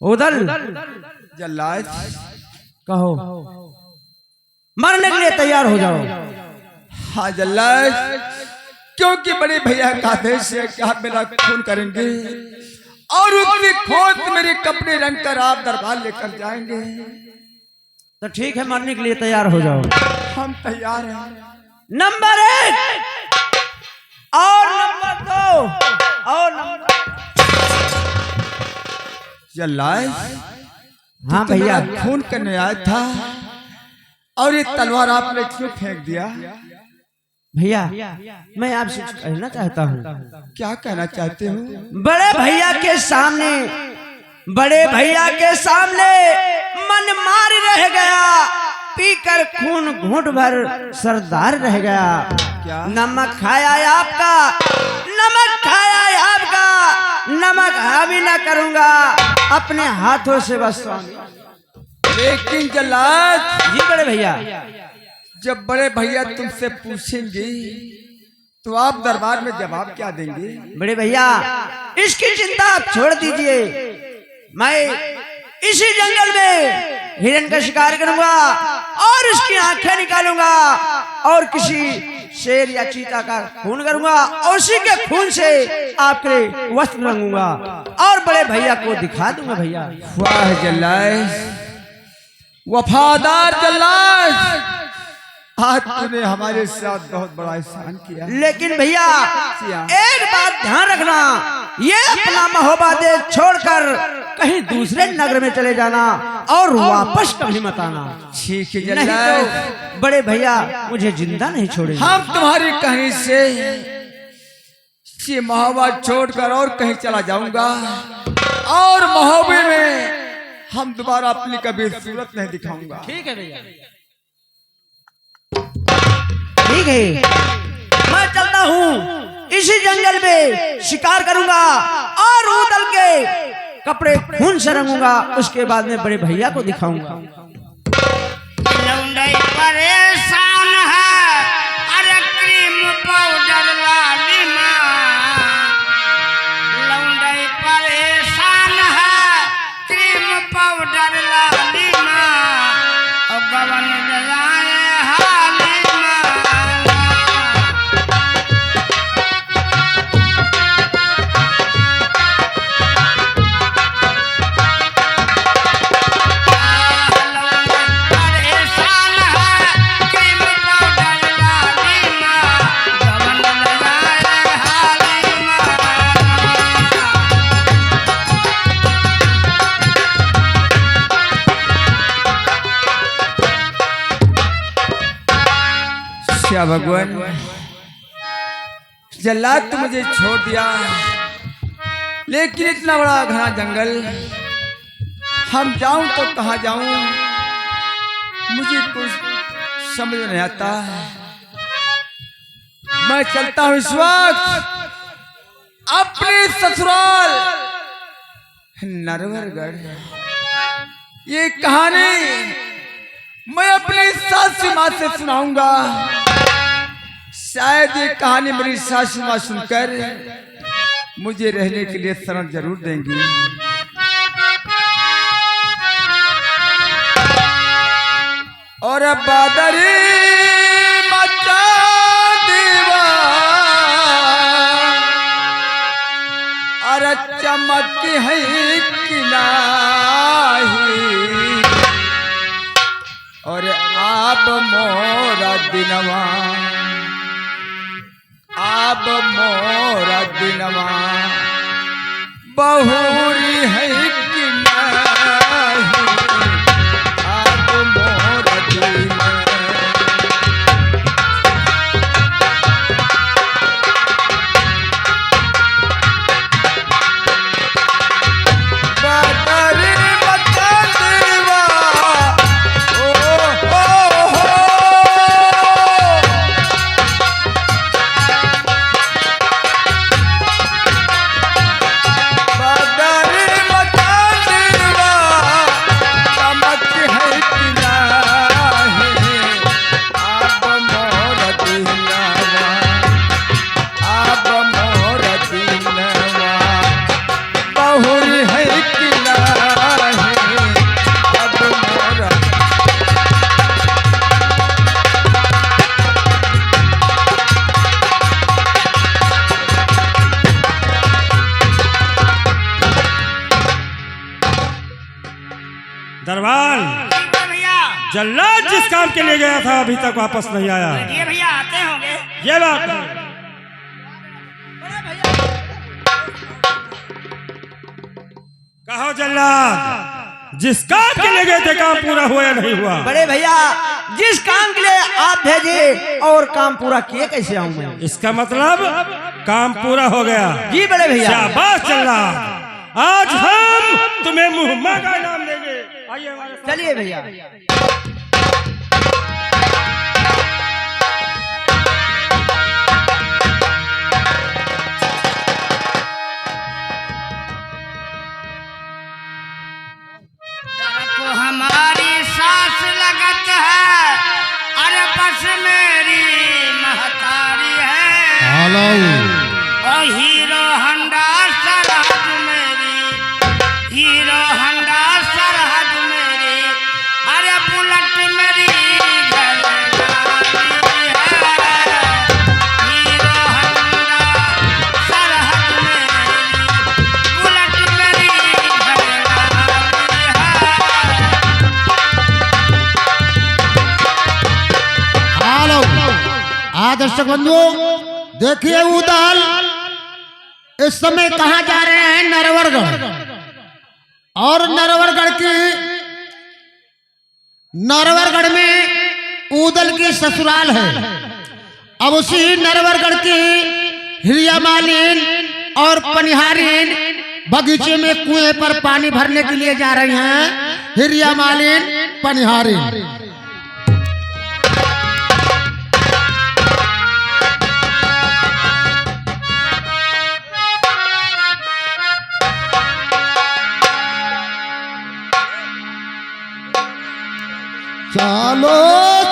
उदल जल्लाद कहो मरने के लिए तैयार हो जाओ। हाँ जल्लाद, क्योंकि बड़े भैया का आदेश है कि आप मेरा खून करेंगे और उसकी खोज मेरे कपड़े रंग कर आप दरबार लेकर जाएंगे। तो ठीक है, मरने के लिए तैयार हो जाओ। हम तैयार हैं। नंबर 1 और नंबर 2 और नंबर जल्लाद, हाँ भैया खून करने आया था और ये तलवार आपने क्यों फेंक दिया? भैया मैं आपसे कुछ कहना चाहता हूँ। क्या कहना चाहते हो? बड़े भैया के सामने मन मार रह गया, पीकर खून घूंट भर सरदार रह गया। क्या? नमक खाया आपका, नमक हावी ना करूंगा अपने हाथों से बस स्वामी। लेकिन जल्लाद जी बड़े भैया, जब बड़े भैया तुमसे पूछेंगे तो आप दरबार में जवाब क्या देंगे? बड़े भैया इसकी चिंता आप छोड़ दीजिए। मैं इसी जंगल में हिरण का शिकार करूंगा और उसकी आंखें निकालूंगा और किसी शेर या चीता का खून करूंगा और उसी के खून से आपके वस्त्र रंगूंगा और बड़े भैया को दिखा दूंगा। भैया वाह जल्लाद, वफादार जल्लाद, आज तूने हमारे साथ बहुत बड़ा एहसान किया। लेकिन भैया एक बात ध्यान रखना, ये अपना महोबा छोड़कर कहीं दूसरे नगर में चले जाना और वापस कभी मत आना। ठीक है नहीं जल्लाद, तो बड़े भैया मुझे जिंदा नहीं छोड़ेंगे। हम तुम्हारी कहीं से ये महोबा छोड़कर और कहीं चला जाऊंगा और महोबे में हम दोबारा अपनी कभी सूरत नहीं दिखाऊंगा। ठीक है भैया, ठीक है, मैं चलता हूँ इसी जंगल में शिकार करूंगा और उदल के कपड़े खून से रंगूंगा, उसके बाद में बड़े भैया को दिखाऊंगा। परेशान है, अरे क्रीम पाउडर लाली माँ, लौंडई परेशान है, क्रीम पाउडर लाली माँ, और गवन लगाए हाली माँ। परेशान है, क्रीम पाउडर लाली माँ, गवन लगाए हाली माँ। क्या भगवान, जल्लाद तो मुझे छोड़ दिया, लेकिन इतना बड़ा घना जंगल, हम जाऊं तो कहाँ जाऊं, मुझे कुछ समझ नहीं आता। मैं चलता हूं इस वक्त अपने ससुराल नरवरगढ़। ये कहानी मैं अपनी सासू माँ से सुनाऊंगा, शायद ये कहानी मेरी सासू माँ सुनकर मुझे रहने के लिए शरण जरूर देंगी। और अब बादरी मचा दीवा, अरे चमक है कि नाही, और आप मोरा दिनवा, आप मोरा दिनवा, बहुरी है कि नहीं, आप मोरा दिनवा। बदरी जल्लाद जिस काम के लिए गया था अभी तक वापस नहीं आया है। ये भैया आते होंगे। ये बात है। कहो जल्लाद, जिस काम के लिए गए थे काम पूरा हुआ या नहीं हुआ? बड़े भैया जिस काम के लिए आप भेजे और काम पूरा किए कैसे आऊं मैं? इसका मतलब काम पूरा हो गया। जी बड़े भैया। शाबाश जल्लाद, आज हम तुम्हें मुहम्मद का इनाम देंगे। आइए हमारे साथ। चलिए भैया। को हमारी सांस लगत है, अरे बस मेरी महतारी है। और हीरो हंडा सरहद मेरी, हीरो हंडा सरहद मेरी, अरे बुलेट मेरी घरवाली है। हीरो हंडा सरहद मेरी, बुलेट मेरी घरवाली है। हेलो दर्शक बंधुओं, देखिए उदल इस समय कहाँ जा रहे हैं? नरवरगढ़। और नरवरगढ़ में उदल की ससुराल है। अब उसी नरवरगढ़ की हिरिया मालिन और पनिहारिन बगीचे में कुएं पर पानी भरने के लिए जा रही हैं। हिरिया मालिन पनिहारिन। चलो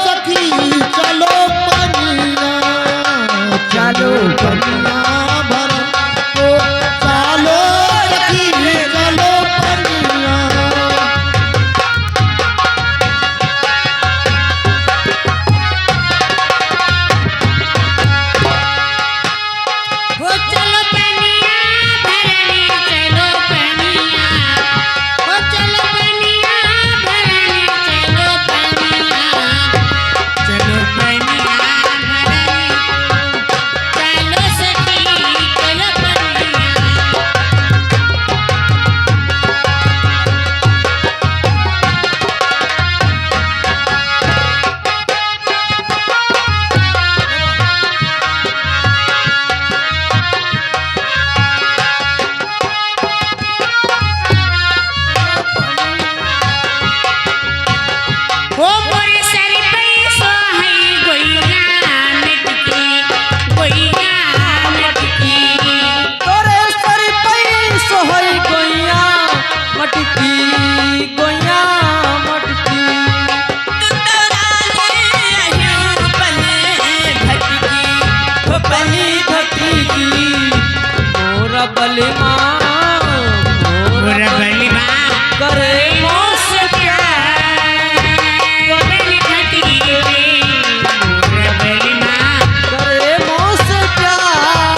सखी चलो पनिया, चलो पनिया भर को, चलो सखी चलो पनिया। वो चलो पनिया भरने, चलो पनिया, वो चलो पनिया भरने, चलो पनिया, चलो पनिया भरने, चलो सखी चलो पनिया। ओ मोरे सर पे सोहई गोइया मटकी, गोइया मटकी। तोरे सर पे सोहई गोइया मटकी, गोइया मटकी। तू तोरा ले आहियो बने भटकी, हो बनी भटकी मोर बलिमा, मोर बलिमा करे मोस प्यार। बनी भटकी रे मोर बलिमा, करे मोस प्यार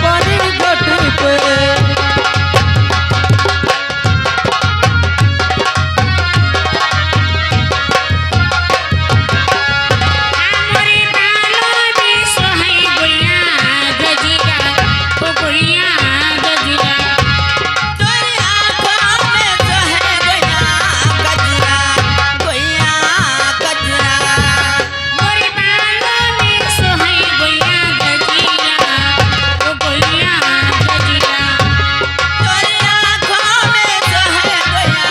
पानी घट पे। मोरे बालों में सोहई गोइया गजरा, ओ गोइया गजरा। तोरे आँखों में सोहई गोइया गजरा, गोइया गजरा। मोरे बालों में सोहई गोइया गजरा, ओ गोइया गजरा। तोरे आँखों में सोहई गोइया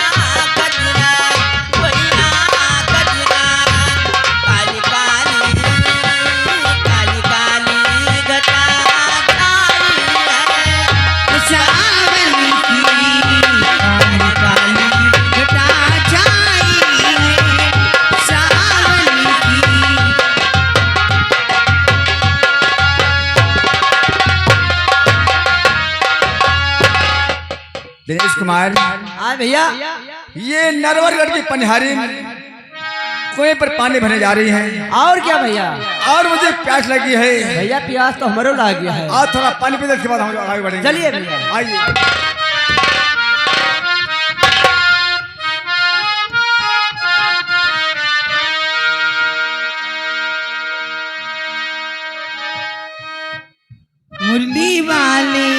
गजरा, गोइया गजरा। काली काली काली काली घटा छाई है, सावन की काली काली घटा छाई है, सावन की। दिनेश कुमार, हाँ भैया। ये नरवरगढ़ की पनिहारिन कुएं पर पानी भरने जा रही हैं। और क्या भैया? और मुझे प्यास लगी है। भैया प्यास तो हमारो लग गया है। आज थोड़ा पानी पीने के बाद हम लोग आगे बढ़ेंगे। चलिए भैया। आइए। मुरली वाले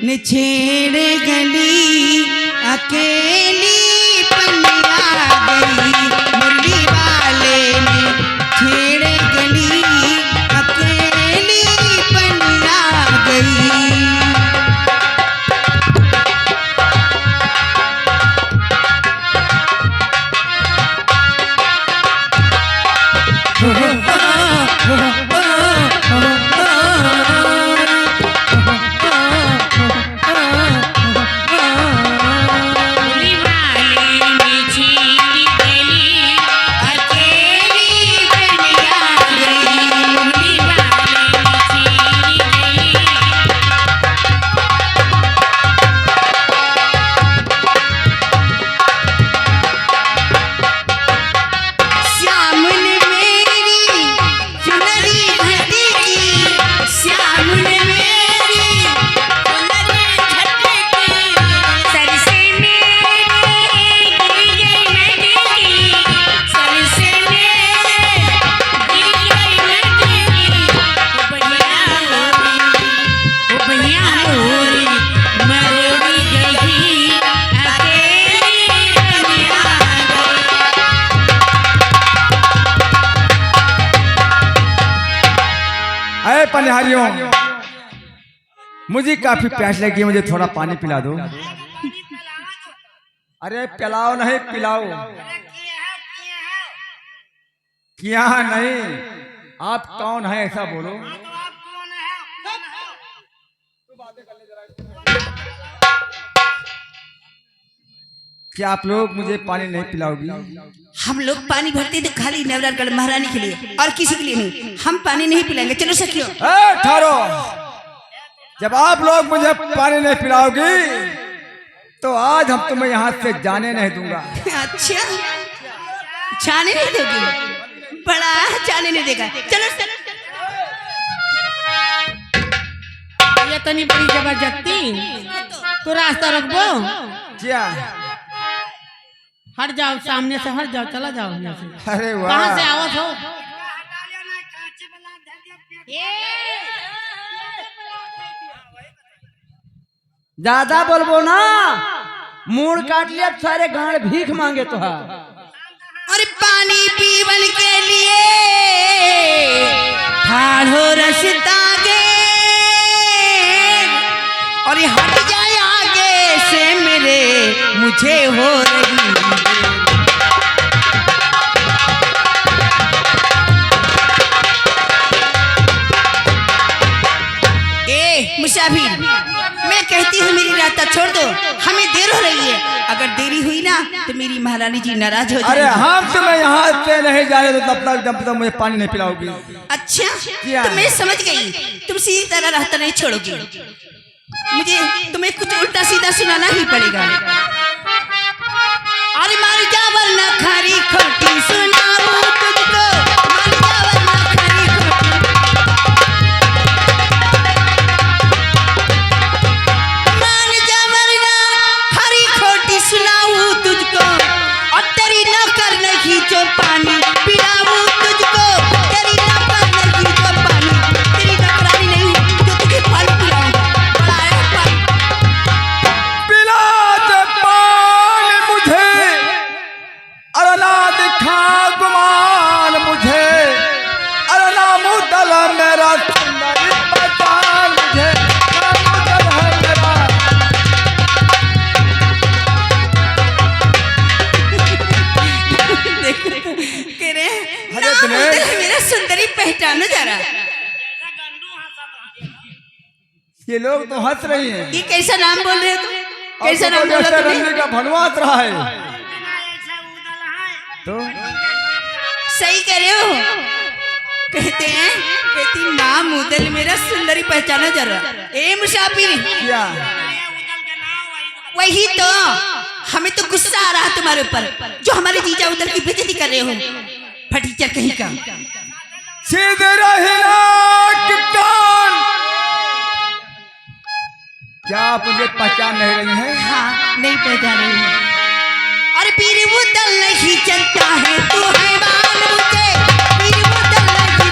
ने छेड़ गली अकेली पनिया गई मुरली वाले ने छेड़ गली अकेली पनिया गई अरे पनिहारियों, मुझे काफी प्यास लगी, मुझे थोड़ा पानी पिला दो। अरे पिलाओ नहीं पिलाओ, क्या नहीं, आप कौन है ऐसा बोलो। क्या आप लोग मुझे पानी नहीं पिलाओगी? हम लोग पानी भरते थे खाली नवरागढ़ महारानी के लिए और किसी के लिए नहीं। हम पानी नहीं पिलाएंगे, चलो सखियों। ठहरो, जब आप लोग मुझे पानी नहीं पिलाओगी तो आज हम तुम्हें यहाँ से जाने नहीं दूंगा। अच्छा, जाने नहीं दोगी? बड़ा जाने नहीं देगा, चलो चलो। ये तो नहीं बड़ी जबरदस्ती, तो रास्ता रोकबो। क्या? हट जाओ, सामने से हट जाओ, चला जाओ यहाँ से। अरे वाह, कहाँ से आवत हो? ज्यादा बोलबो ना, मूड काट लिया सारे गांड भीख मांगे तो। और पानी पीवन के लिए ठाढ़ो रसता गे और ये हट जाए आगे से मेरे, मुझे हो रही मुसाफिर, मैं कहती हूँ मेरी रास्ता छोड़ दो, हमें देर हो रही है। अगर देरी हुई ना तो मेरी महारानी जी नाराज हो जाएंगी। अरे हम तुम्हें यहाँ से नहीं जाने तो तब तक मुझे पानी नहीं पिलाओगी। अच्छा, तो मैं समझ गई, तुम सीधी तरह रास्ता नहीं छोड़ोगी, मुझे तुम्हें कुछ उल्टा सीधा सुनाना ही पड़ेगा। अरे मार जा वरना खरी खोटी सुनाऊं तुझको, मार जा वरना खरी खोटी, मान जा वरना खरी खोटी सुनाऊं तुझको, और तेरी नौकर नहीं जो पानी पिलाऊं तुझको, तेरी नौकर नहीं जो पानी, तेरी नौकरानी नहीं जो तुझे पानी पिलाऊं। पिला दे पानी मुझे, अरे ना दिखा गुमान मुझे, अरे ना मुदल मेरा सुंदरी पहचान मुझे, ना मुदल है मेरा। देखो कह रहे अरे दिनेश, मेरा सुंदरी पहचानो जरा। ये लोग तो हंस रही हैं। ये कैसा नाम बोल रहे हो तुम? कैसा नाम बोल जैसे रहे हो तुमने? रंडी का भनवात रहा है तो सही कह रहे हो, कहते हैं, कहती नाम उदल मेरा सुंदरी पहचानो जरा। ए मुसाफिर, क्या? वही तो, हमें तो गुस्सा आ रहा तुम्हारे ऊपर जो हमारे जीजा उदल की बेइज्जती कर रहे हो, फटीचर कहीं का। सीधे रही नाक कान, क्या आप मुझे पहचान नहीं रही हैं? हाँ, नहीं पहचान रही है। अरे पीर उदल नहीं चलता है तू हैवान मुझे, पीर उदल नहीं,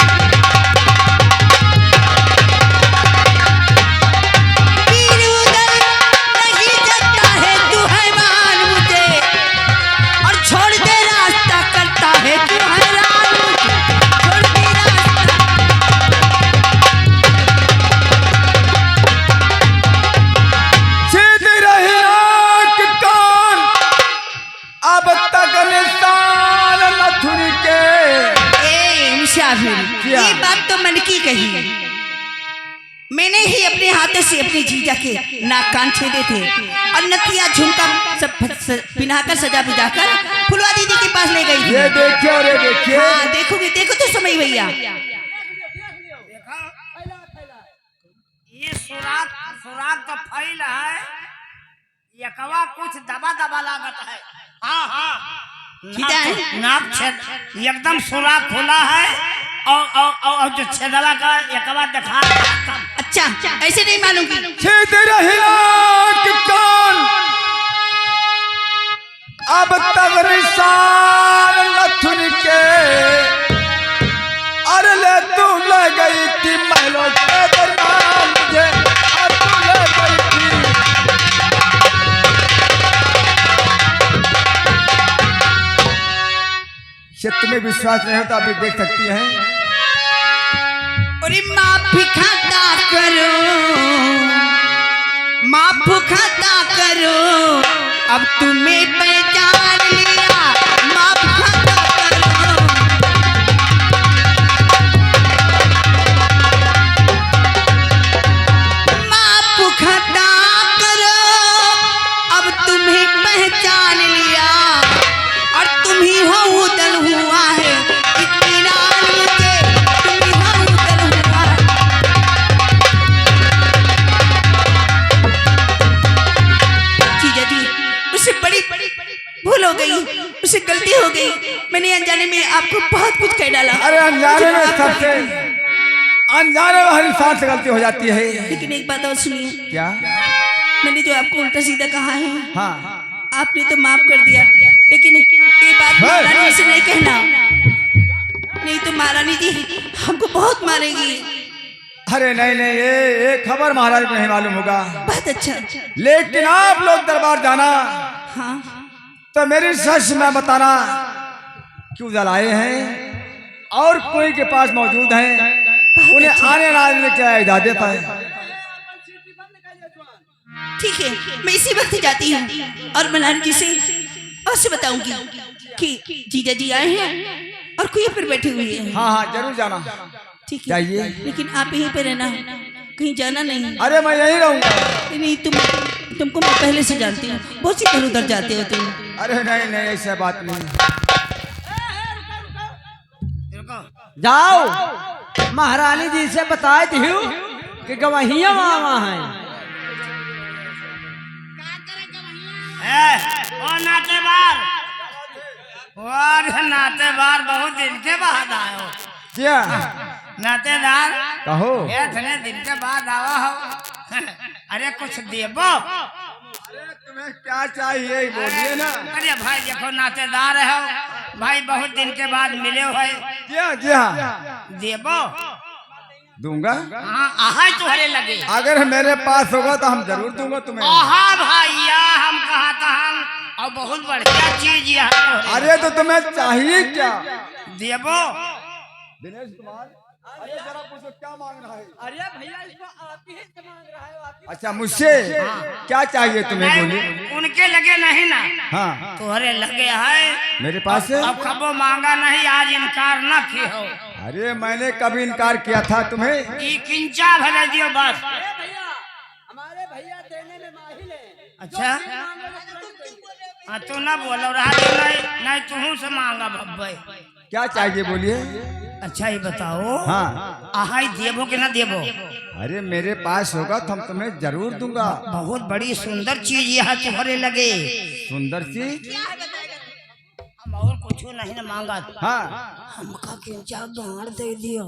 अपने जीजा के नाक कान छेदे थे और नथिया झुमका सब पिन्हाकर सजा बुझाकर फुलवा दीदी के पास ले गई थी। ये देखिए और ये देखिए। हाँ देखोगे, देखो तो समय भैया। ये सुराग तो फैल है, यकवा कुछ दबा दबा लागत है। हाँ हाँ सीधा है? नाक छेद एकदम सुराग खुला है और जो छेदवा का यकवा दिखा। अच्छा ऐसे नहीं मानूंगी। छेद रहिला कान अब तक निशान नथुन के, अरे ले तू ले गई थी महलों के दरबार मुझे, और तू ले गई थी। ये तुम्हें विश्वास नहीं होता अभी देख सकती हैं। अरे माफ खाता करो, माफ खाता करो, अब तुम्हें पहचान लिया, माफ खाता करो। माफ खाता करो, अब तुम्हें पहचान लिया, और तुम ही हो उदल हुआ है इत्मीनान मुझे, तुम ही हो उदल हुआ है। जीजा जी उससे बड़ी भूल हो गई, उससे गलती हो गई, मैंने अनजाने में आपको बहुत कुछ कह डाला। अरे अनजाने में सबसे, अनजाने में हर इंसान से गलती हो जाती है। लेकिन एक बात और सुनिए, क्या? मैंने जो आपको उल्टा सीधा कहा है, हाँ आपने तो माफ कर दिया, लेकिन ये बात महारानी से नहीं कहना, नहीं तो महारानी जी हमको बहुत मारेगी। अरे नहीं नहीं, ये खबर महाराज को नहीं मालूम होगा। बहुत अच्छा। लेकिन आप लोग दरबार जाना, हाँ तो मेरी सच में बताना क्यों जलाए हैं और कोई के पास मौजूद हैं, उन्हें आने लाने क्या इजाजत है। ठीक है, मैं इसी वक्त जाती हूँ और महारानी जी से और से बताऊंगी कि जीजा जी आए हैं और कोई पर बैठे हुए हैं। हाँ हाँ जरूर जाना। ठीक है, जाइए। लेकिन आप यहीं पे रहना, कहीं जाना नहीं। अरे मैं यहीं रहूंगा। नहीं तुमको मैं पहले से जानती हूँ, बहुत सी इधर उधर जाते हो तुम। अरे नहीं नहीं ऐसा बात नहीं। जाओ महारानी जी से बताए थी कि गवाहियां वहाँ हैं। ओ नातेवार, और नातेवार बहुत दिन के बाद आए हो। क्या नातेदार कहो? इतने दिन के बाद आवा हो, अरे कुछ देबो। तुम्हें क्या चाहिए बोलिए ना। अरे भाई देखो नातेदार हो भाई, बहुत दिन के बाद मिले हो, जी हाँ देबो। दूंगा। हाँ आहा तुम्हारे लगे, अगर मेरे पास होगा तो हम जरूर दूंगा तुम्हें। आहा भैया हम कहा था और बहुत बढ़िया चीज है। अरे तो तुम्हें चाहिए क्या? देबो। दिनेश कुमार, अरे जरा पूछो क्या मांग रहा है? अरे भैया इसको आप ही से मांग रहा है, आप ही। अच्छा मुझसे क्या चाहिए तुम्हें बोलिए। नहीं, उनके लगे नहीं ना, हाँ तुम्हारे लगे है। मेरे पास है। अब कबो मांगा नहीं, आज इनकार न की हो। अरे मैंने कभी इनकार किया था तुम्हें? ई किंचा भरे दियो बस। भैया हमारे भैया देने में माहिर है। अच्छा हाँ तू ना बोलो रहा, नहीं तू से मांगा भब्बे। क्या चाहिए बोलिए। अच्छा ये बताओ, हाँ आहाई देबो कि ना देबो? अरे मेरे पास होगा तो हम तुम्हें जरूर दूंगा। बहुत बड़ी सुंदर चीज यह तुम्हारे लगे। सुंदर सी? हम और कुछ नहीं ना मांगा, हाँ हमका किंचा गाड़ दे दियो।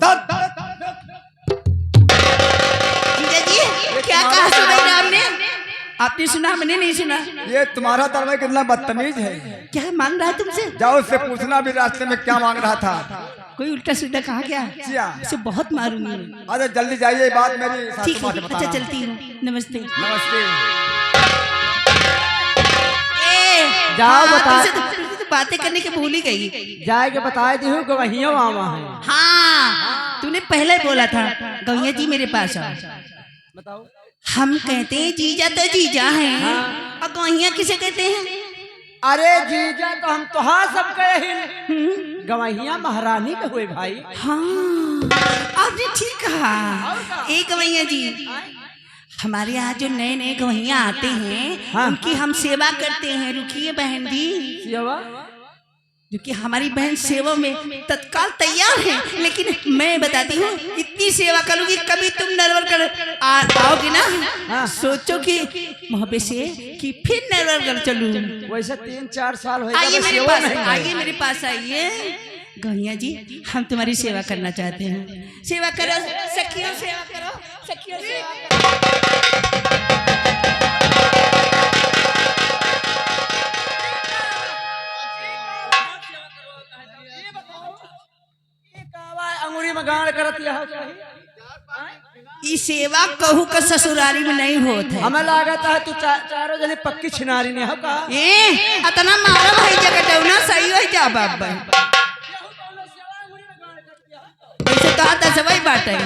जीजा जी क्या कहा सुबह आपने? आपने सुना, मैंने नहीं सुना। ये तुम्हारा दरबार कितना बदतमीज है। क्या मांग रहा है तुमसे? जाओ उससे पूछना भी रास्ते में क्या मांग रहा था। कोई उल्टा सीधा कहा क्या? क्या? इसे बहुत मारूंगी। अरे जल्दी जाइए, बात मेरी सासू ठीक माँ है, से अच्छा बताना। चलती हूँ, नमस्ते। नमस्ते। जाओ हाँ, बता। तुमसे तो बातें करने के भूल ही गई। जाए के बताए थी गवाहियां वहाँ हैं। हाँ तूने पहले बोला था गौया जी मेरे पास आओ। बताओ। हम कहते हैं जीजा तो जीजा हैं, और गौया किसे कहते हैं? अरे जीजा तो हम तो हाँ सब कहे ही, गवाहियां महारानी के हुए भाई। हाँ आपने ठीक कहा। एक गवैया जी, हमारे यहाँ जो नए नए गवैया आते हैं हाँ। उनकी हम सेवा करते हैं। रुकिए बहन जी, क्योंकि हमारी बहन सेवा में तत्काल तैयार है, लेकिन मैं बताती हूँ इतनी सेवा करूंगी कभी तुम नरवरगढ़ आओगे ना, हाँ। सोचो कि मोहब्बत से कि फिर नरवरगढ़ चलूं। वैसे 3-4 साल हो आइए मेरे पास, आइए मेरे पास आइए। गैया जी हम तुम्हारी सेवा करना चाहते हैं। सेवा करो सखियों, सेवा करो सखियों, सेवा करो। अंगूरी में गाड़ करत ले हो ई सेवा कहू का ससुरारी में नहीं होत है। हमें लागत है तू चारों जने पक्की छिनारी ने हो का ए अतना मारा भाई जगह ना सही हो जा बाबा। ऐसे तो आता सब बात है।